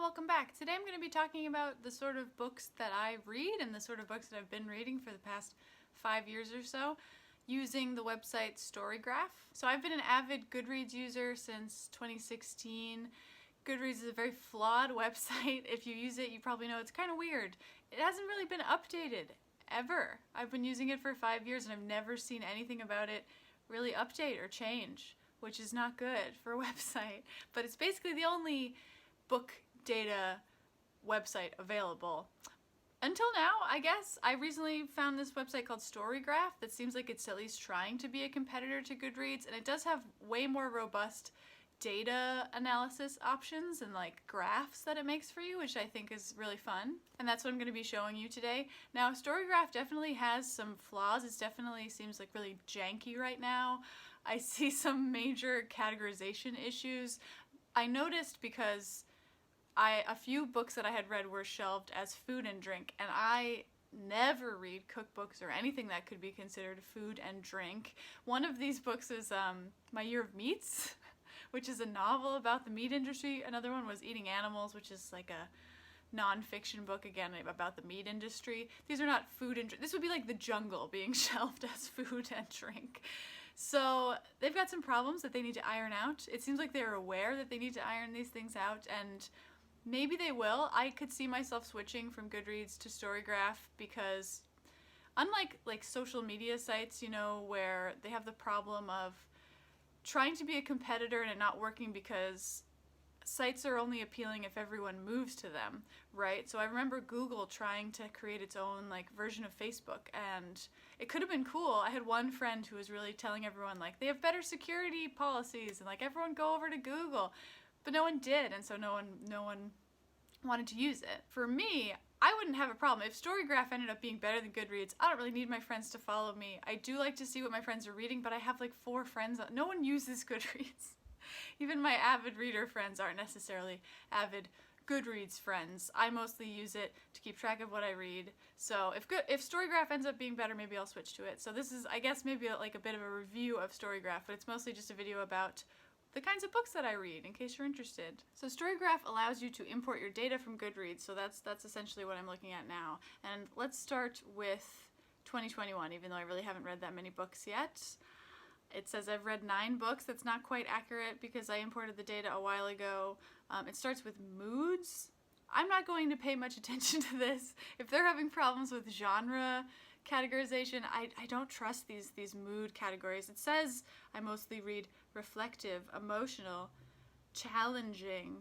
welcome back. Today I'm going to be talking about the sort of books that I read and the sort of books that I've been reading for the past 5 years or so using the website StoryGraph. So I've been an avid Goodreads user since 2016. Goodreads is a very flawed website. If you use it, you probably know it's kind of weird. It hasn't really been updated ever. I've been using it for 5 years and I've never seen anything about it really update or change, which is not good for a website. But it's basically the only book data website available. Until now, I guess. I recently found this website called StoryGraph that seems like it's at least trying to be a competitor to Goodreads, and it does have way more robust data analysis options and like graphs that it makes for you, which I think is really fun. And that's what I'm going to be showing you today. Now, StoryGraph definitely has some flaws. It definitely seems like really janky right now. I see some major categorization issues. I noticed because a few books that I had read were shelved as food and drink, and I never read cookbooks or anything that could be considered food and drink. One of these books is My Year of Meats, which is a novel about the meat industry. Another one was Eating Animals, which is like a non-fiction book, again, about the meat industry. These are not food and drink. This would be like The Jungle being shelved as food and drink. So they've got some problems that they need to iron out. It seems like they're aware that they need to iron these things out, and maybe they will. I could see myself switching from Goodreads to StoryGraph because unlike like social media sites, you know, where they have the problem of trying to be a competitor and it not working because sites are only appealing if everyone moves to them, right? So I remember Google trying to create its own like version of Facebook, and it could have been cool. I had one friend who was really telling everyone like they have better security policies and like everyone go over to Google, but no one did, and so no one wanted to use it. For me, I wouldn't have a problem. If StoryGraph ended up being better than Goodreads, I don't really need my friends to follow me. I do like to see what my friends are reading, but I have like 4 friends. No one uses Goodreads. Even my avid reader friends aren't necessarily avid Goodreads friends. I mostly use it to keep track of what I read. So if StoryGraph ends up being better, maybe I'll switch to it. So this is, I guess, maybe like a bit of a review of StoryGraph, but it's mostly just a video about the kinds of books that I read, in case you're interested. So StoryGraph allows you to import your data from Goodreads, so that's essentially what I'm looking at now. And let's start with 2021, even though I really haven't read that many books yet. It says I've read 9 books. That's not quite accurate because I imported the data a while ago. It starts with moods. I'm not going to pay much attention to this. If they're having problems with genre categorization, I don't trust these mood categories. It says I mostly read reflective, emotional, challenging,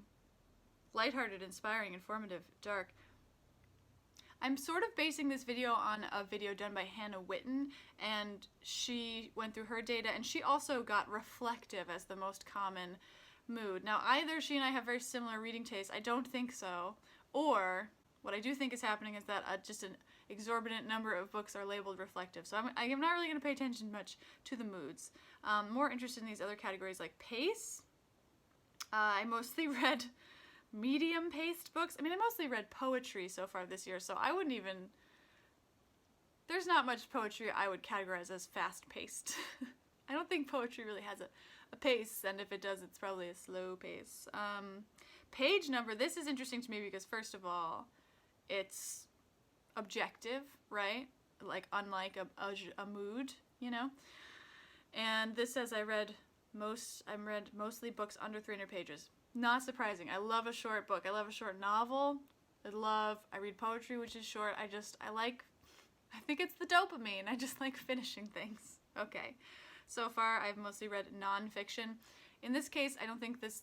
lighthearted, inspiring, informative, dark. I'm sort of basing this video on a video done by Hannah Witten, and she went through her data, and she also got reflective as the most common mood. Now, either she and I have very similar reading tastes, I don't think so, or what I do think is happening is that just an exorbitant number of books are labeled reflective. So I'm not really going to pay attention much to the moods. More interested in these other categories like pace. I mostly read medium-paced books. I mean, I mostly read poetry so far this year, so I wouldn't even... There's not much poetry I would categorize as fast-paced. I don't think poetry really has a pace, and if it does, it's probably a slow pace. Page number. This is interesting to me because, first of all, it's objective, right? Like, unlike a mood, you know? And this says I read mostly books under 300 pages. Not surprising. I love a short book. I love a short novel. I read poetry, which is short. I think it's the dopamine. I just like finishing things. Okay. So far, I've mostly read nonfiction. In this case, I don't think this,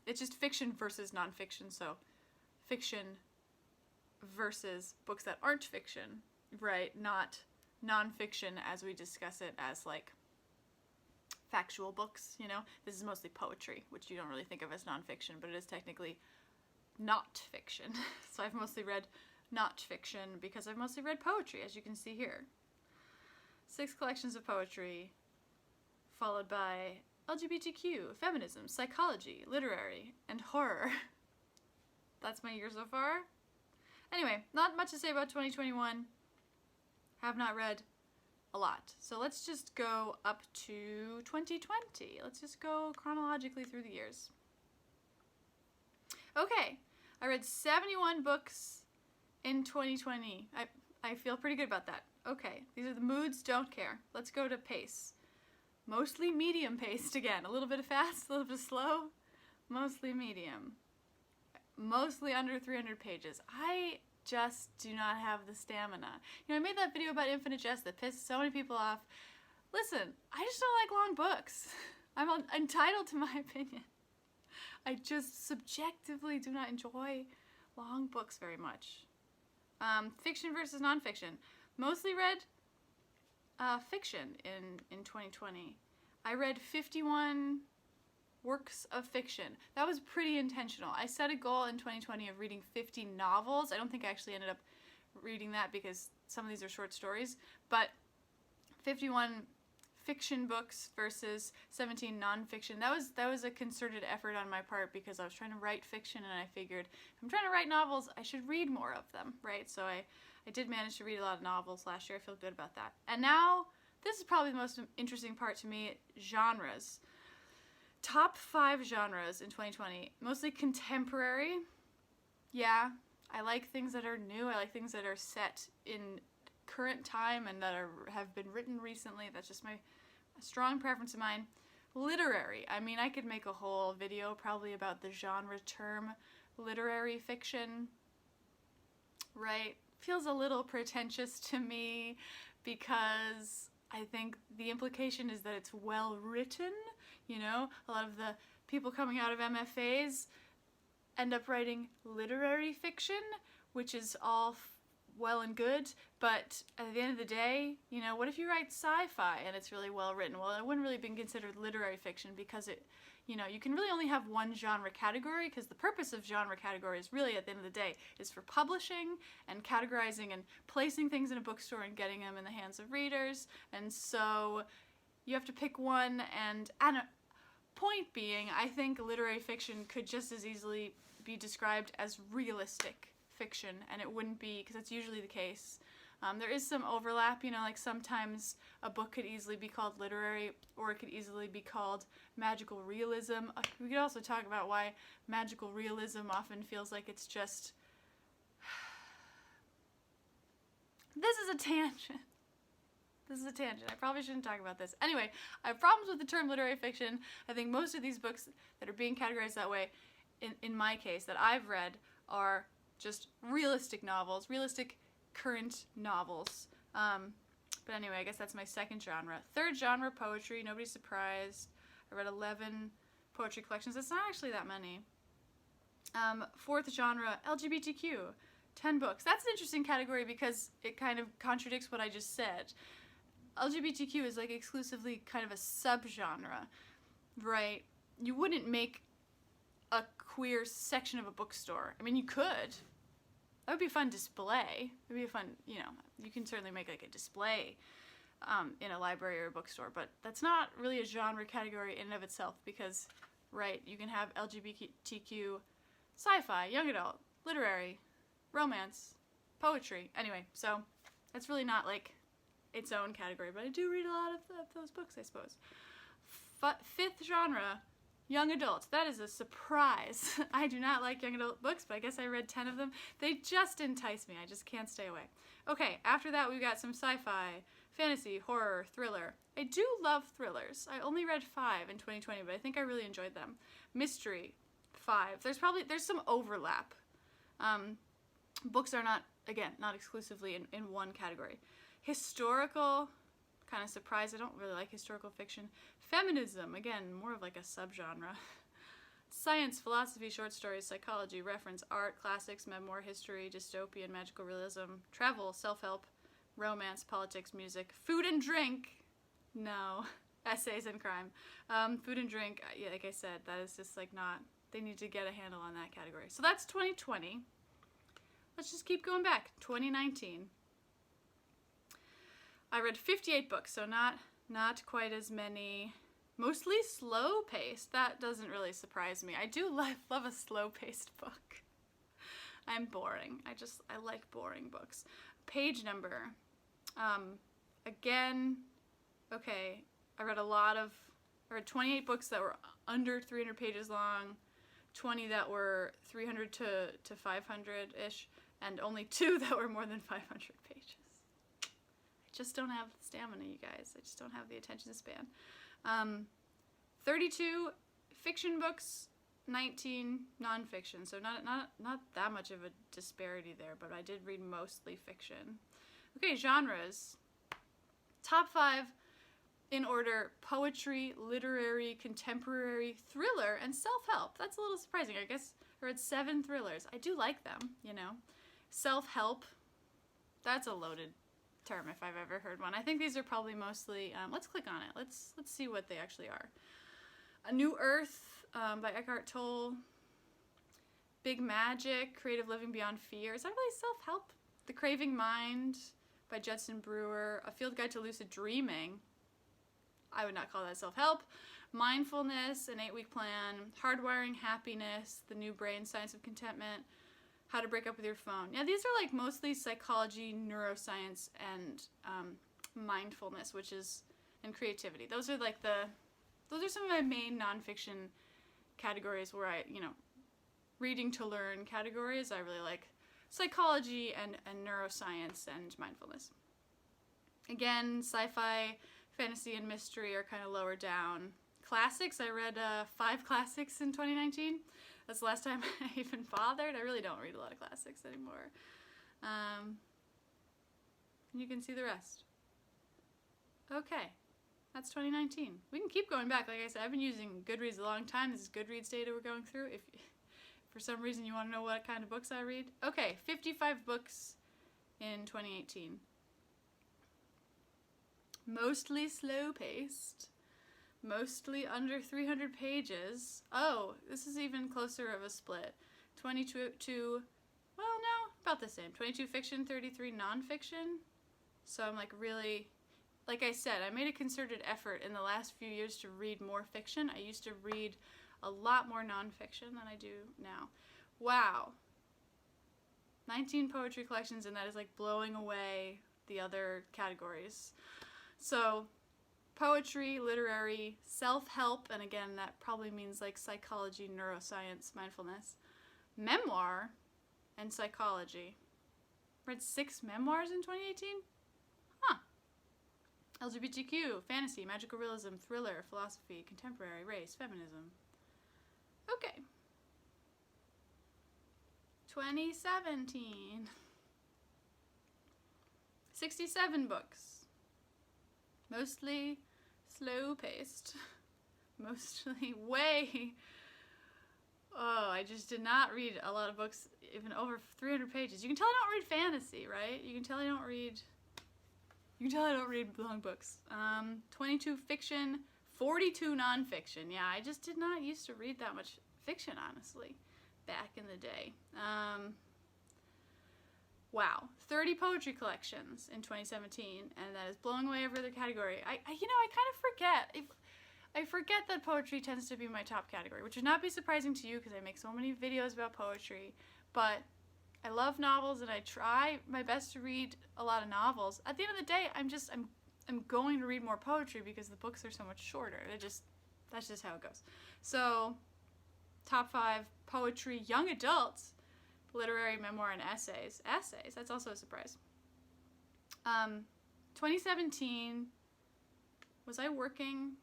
it's just fiction versus nonfiction. So fiction versus books that aren't fiction, right? Not nonfiction as we discuss it as like factual books, This is mostly poetry, which you don't really think of as nonfiction, but it is technically not fiction. So I've mostly read not fiction because I've mostly read poetry, as you can see here. 6 collections of poetry, followed by LGBTQ, feminism, psychology, literary, and horror. That's my year so far. Anyway, not much to say about 2021. Have not read a lot. So let's just go up to 2020. Let's just go chronologically through the years. Okay, I I read 71 books in 2020. I feel pretty good about that. Okay, these are the moods, don't care. Let's go to pace. Mostly medium paced again. A little bit of fast, a little bit of slow. Mostly medium. Mostly under 300 pages. I just do not have the stamina. You know, I made that video about Infinite Jest that pissed so many people off. Listen, I just don't like long books. I'm entitled to my opinion. I just subjectively do not enjoy long books very much. Fiction versus nonfiction. Mostly read fiction in 2020. I read 51 works of fiction. That was pretty intentional. I set a goal in 2020 of reading 50 novels. I don't think I actually ended up reading that because some of these are short stories, but 51 fiction books versus 17 nonfiction. That was a concerted effort on my part because I was trying to write fiction and I figured if I'm trying to write novels, I should read more of them, right? So I did manage to read a lot of novels last year. I feel good about that. And now, this is probably the most interesting part to me, genres. Top 5 genres in 2020. Mostly contemporary. Yeah, I like things that are new. I like things that are set in current time and that have been written recently. That's just a strong preference of mine. Literary. I mean, I could make a whole video probably about the genre term literary fiction, right? Feels a little pretentious to me because I think the implication is that it's well written. You know, a lot of the people coming out of MFAs end up writing literary fiction, which is all well and good, but at the end of the day, you know, what if you write sci-fi and it's really well written? Well, it wouldn't really be considered literary fiction because it, you know, you can really only have one genre category because the purpose of genre categories really at the end of the day is for publishing and categorizing and placing things in a bookstore and getting them in the hands of readers. And so you have to pick one, and point being, I think literary fiction could just as easily be described as realistic fiction, and it wouldn't be, because that's usually the case. There is some overlap, you know, like sometimes a book could easily be called literary, or it could easily be called magical realism. We could also talk about why magical realism often feels like it's just... This is a tangent. This is a tangent. I probably shouldn't talk about this. Anyway, I have problems with the term literary fiction. I think most of these books that are being categorized that way, in my case, that I've read, are just realistic novels, realistic current novels. But anyway, I guess that's my second genre. Third genre, poetry. Nobody's surprised. I read 11 poetry collections. That's not actually that many. Fourth genre, LGBTQ. 10 books. That's an interesting category because it kind of contradicts what I just said. LGBTQ is like exclusively kind of a subgenre, right? You wouldn't make a queer section of a bookstore. I mean, you could. That would be a fun display. It would be a fun, you know, you can certainly make like a display in a library or a bookstore, but that's not really a genre category in and of itself because, right, you can have LGBTQ sci-fi, young adult, literary, romance, poetry. Anyway, so that's really not like its own category, but I do read a lot of those books, I suppose. Fifth genre, young adult. That is a surprise. I do not like young adult books, but I guess I read 10 of them. They just entice me. I just can't stay away. Okay, after that we've got some sci-fi, fantasy, horror, thriller. I do love thrillers. I only read 5 in 2020, but I think I really enjoyed them. Mystery, 5. There's some overlap. Books are not exclusively in one category. Historical, kind of surprised. I don't really like historical fiction. Feminism, again, more of like a subgenre. Science, philosophy, short stories, psychology, reference, art, classics, memoir, history, dystopian, magical realism, travel, self-help, romance, politics, music, food and drink. No. Essays and crime. Food and drink, yeah, like I said, that is just like not, they need to get a handle on that category. So that's 2020. Let's just keep going back. 2019. I read 58 books, so not quite as many. Mostly slow-paced. That doesn't really surprise me. I do love a slow-paced book. I'm boring. I like boring books. Page number. Again, okay, I read 28 books that were under 300 pages long. 20 that were 300 to 500-ish, and only 2 that were more than 500 pages. I just don't have the stamina, you guys. I just don't have the attention span. 32 fiction books, 19 nonfiction. So not that much of a disparity there, but I did read mostly fiction. Okay, genres. Top 5 in order: poetry, literary, contemporary, thriller, and self-help. That's a little surprising. I guess I read 7 thrillers. I do like them, you know. Self-help, that's a loaded term if I've ever heard one. I think these are probably mostly, let's click on it. Let's see what they actually are. A New Earth by Eckhart Tolle. Big Magic, Creative Living Beyond Fear. Is that really self-help? The Craving Mind by Judson Brewer. A Field Guide to Lucid Dreaming. I would not call that self-help. Mindfulness, An 8-Week Plan. Hardwiring Happiness, The New Brain, Science of Contentment. How to Break Up with Your Phone. Yeah, these are like mostly psychology, neuroscience, and mindfulness, and creativity. Those are some of my main nonfiction categories where reading to learn categories. I really like psychology and neuroscience and mindfulness. Again, sci-fi, fantasy, and mystery are kind of lower down. Classics, I read 5 classics in 2019. That's the last time I even bothered. I really don't read a lot of classics anymore. You can see the rest. Okay, that's 2019. We can keep going back. Like I said, I've been using Goodreads a long time. This is Goodreads data we're going through. If for some reason you want to know what kind of books I read. Okay, 55 books in 2018. Mostly slow-paced. Mostly under 300 pages. Oh, this is even closer of a split. 22, well, no, about the same. 22 fiction, 33 nonfiction. So I'm really, like I said, I made a concerted effort in the last few years to read more fiction. I used to read a lot more nonfiction than I do now. Wow. 19 poetry collections, and that is like blowing away the other categories. So poetry, literary, self-help, and again, that probably means like psychology, neuroscience, mindfulness, memoir, and psychology. Read 6 memoirs in 2018? Huh. LGBTQ, fantasy, magical realism, thriller, philosophy, contemporary, race, feminism. Okay. 2017. 67 books. Mostly slow-paced. Mostly I just did not read a lot of books, even over 300 pages. You can tell I don't read fantasy, right? You can tell I don't read long books. 22 fiction, 42 nonfiction. Yeah, I just did not used to read that much fiction, honestly, back in the day. Wow, 30 poetry collections in 2017, and that is blowing away every other category. I kind of forget that poetry tends to be my top category, which would not be surprising to you because I make so many videos about poetry, but I love novels and I try my best to read a lot of novels. At the end of the day, I'm going to read more poetry because the books are so much shorter. That's just how it goes. So, top 5, poetry, young adults, literary, memoir, and essays. Essays, that's also a surprise. 2017, was I working?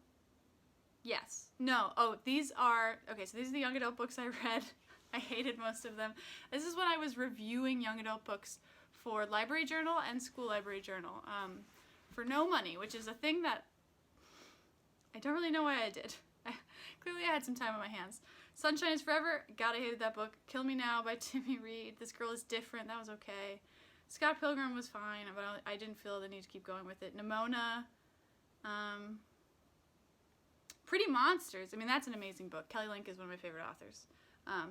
Yes. No. Oh, these are the young adult books I read. I hated most of them. This is when I was reviewing young adult books for Library Journal and School Library Journal for no money, which is a thing that I don't really know why I did. Clearly I had some time on my hands. Sunshine is Forever. God, I hated that book. Kill Me Now by Timmy Reed. This Girl is Different. That was okay. Scott Pilgrim was fine, but I didn't feel the need to keep going with it. Nimona. Pretty Monsters. I mean, that's an amazing book. Kelly Link is one of my favorite authors.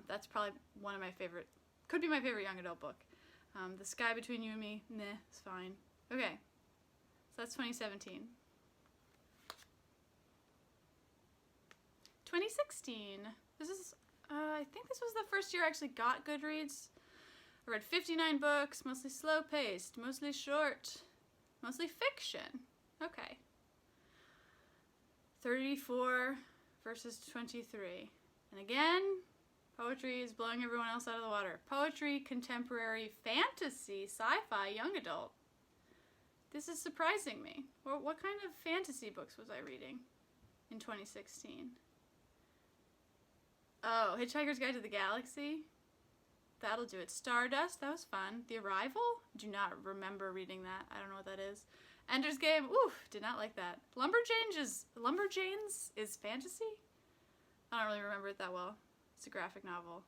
That's probably one of my favorite, could be my favorite young adult book. The Sky Between You and Me, meh, it's fine. Okay, so that's 2017. 2016. This is, I think this was the first year I actually got Goodreads. I read 59 books, mostly slow-paced, mostly short, mostly fiction. Okay. 34 versus 23. And again, Poetry is blowing everyone else out of the water. Poetry, contemporary, fantasy, sci-fi, young adult. This is surprising me. What kind of fantasy books was I reading in 2016? Oh, Hitchhiker's Guide to the Galaxy. That'll do it. Stardust, that was fun. The Arrival? Do not remember reading that. I don't know what that is. Ender's Game, oof, did not like that. Lumberjanes is fantasy? I don't really remember it that well. It's a graphic novel.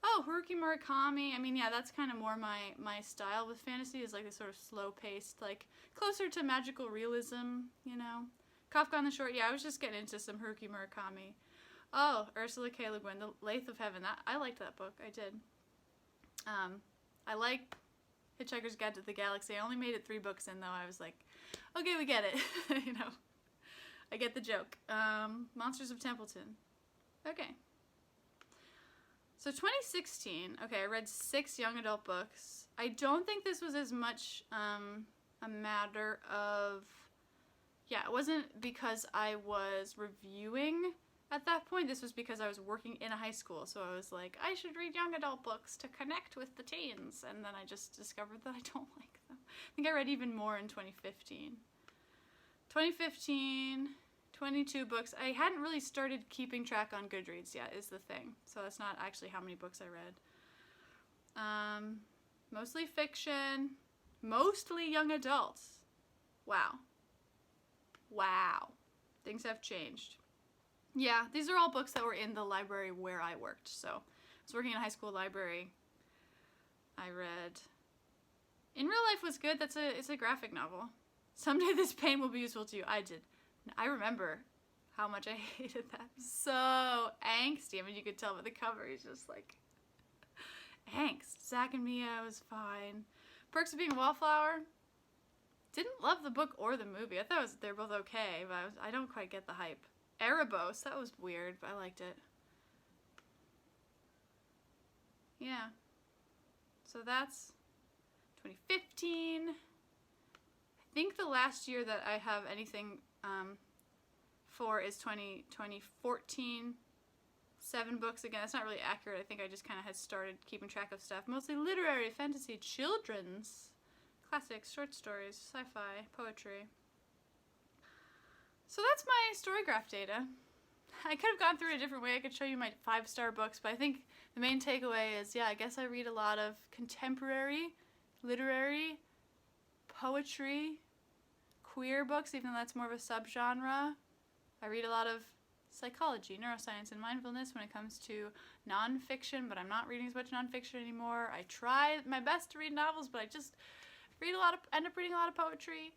Oh, Haruki Murakami. I mean, yeah, that's kind of more my style with fantasy, is like this sort of slow-paced, like closer to magical realism, you know. Kafka on the Shore, yeah, I was just getting into some Haruki Murakami. Oh, Ursula K. Le Guin, The Lathe of Heaven. I liked that book. I did. I like Hitchhiker's Guide to the Galaxy. I only made it 3 books in, though. I was like, okay, we get it. You know, I get the joke. Monsters of Templeton. Okay. So 2016, okay, I read 6 young adult books. I don't think this was as much a matter of, yeah, it wasn't because I was reviewing at that point. This was because I was working in a high school, so I was like, I should read young adult books to connect with the teens, and then I just discovered that I don't like them. I think I read even more in 2015. 2015, 22 books. I hadn't really started keeping track on Goodreads yet, is the thing, so that's not actually how many books I read. Mostly fiction, mostly young adults. Wow. Wow. Things have changed. Yeah, these are all books that were in the library where I worked. So I was working in a high school library. I read In Real Life was good. It's a graphic novel. Someday This Pain Will Be Useful to You. I remember how much I hated that. So angsty. I mean, you could tell by the cover. He's just like angst. Zach and Mia was fine. Perks of Being a Wallflower. Didn't love the book or the movie. I thought they're both okay, but I don't quite get the hype. Erebos, that was weird, but I liked it. Yeah. So that's 2015. I think the last year that I have anything for is 2014. 7 books. Again, that's not really accurate. I think I just kind of had started keeping track of stuff. Mostly literary, fantasy, children's, classics, short stories, sci-fi, poetry. So that's my StoryGraph data. I could have gone through it a different way. I could show you my 5-star books, but I think the main takeaway is, yeah, I guess I read a lot of contemporary, literary, poetry, queer books, even though that's more of a subgenre. I read a lot of psychology, neuroscience, and mindfulness when it comes to nonfiction, but I'm not reading as much nonfiction anymore. I try my best to read novels, but I just end up reading a lot of poetry.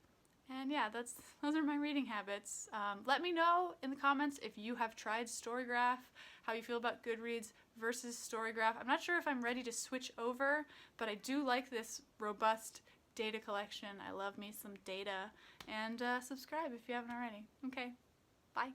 And yeah, those are my reading habits. Let me know in the comments if you have tried StoryGraph, how you feel about Goodreads versus StoryGraph. I'm not sure if I'm ready to switch over, but I do like this robust data collection. I love me some data. And subscribe if you haven't already. Okay, bye.